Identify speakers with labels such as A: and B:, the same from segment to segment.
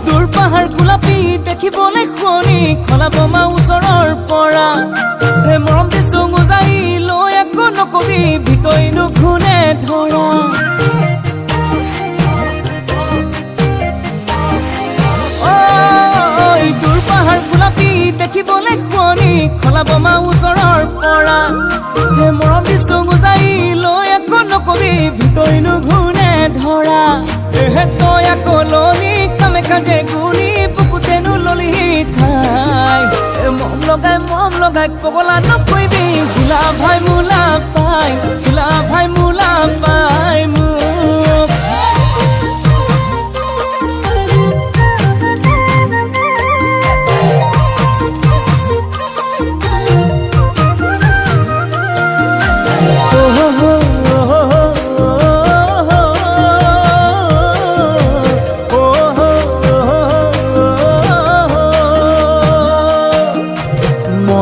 A: दूर पहाड़ गुलापी देखिबले खनी खला बोमा ओसৰৰ পৰা হে মৰম দিছো গুজাৰি লৈ একো নকবি ভিতইনো ঘুনে ধৰা ঐ दूर पहाड़ गुलाপी देखिবলে খনি খলা बोमा ওসৰৰ পৰা হে মৰম দিছো গুজাৰি লৈ একো নকবি ভিতইনো ঘুনে ধৰা হে তই আকলনি কাজে গুনি বুকুতেনো ললি ঠাই মম লগাই পগলা নকইবি ভুলা ভাই মুলা পাই মোক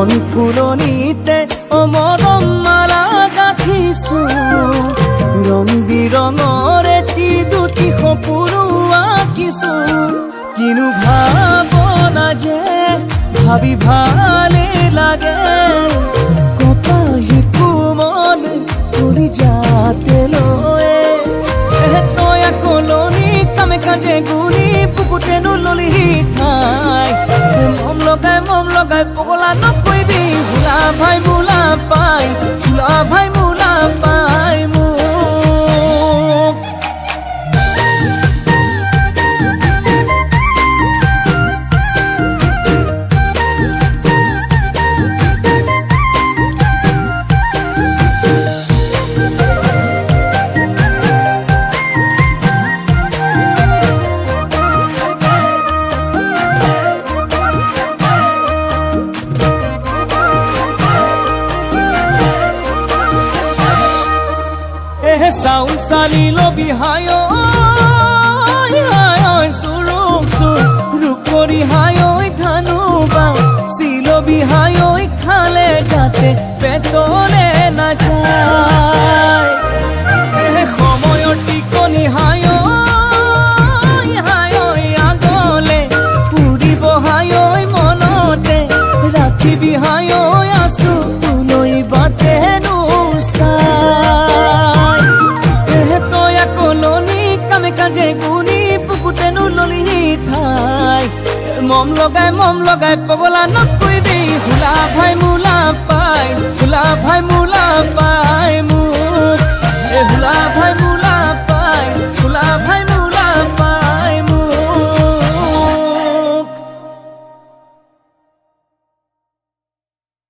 A: মন ফুলনিতে অমৰম মালা গাঁঠিছো ৰং বিৰঙৰ এটি দুটি সপোনো আঁকিছো কিনো ভাৱনা যে ভাবি ভালে লাগে কপাহি কোমল কৰি যাতে লয়ে তই আকলনি কামে কাজে গুনি বুকুতেনো ললি ঠাই মম লগাই পগলা নকইবি ভুলা ভাই মুলা পাই মোক চাউল চালি লবি হায় চুৰুক চুৰুক কৰি হায় ধানুবা চিলবি হায় খালে যাতে পেটলে নাযায় সময়ৰ টিকনি হায় আগলে পুৰিব হায় মনতে ৰাখিবি হায় আছো তুলৈ বাটেনো কাজে গুনি বুকুতেনো ললি ঠাই মম লগাই পগলা নকইবি ভুলা ভাই মুলা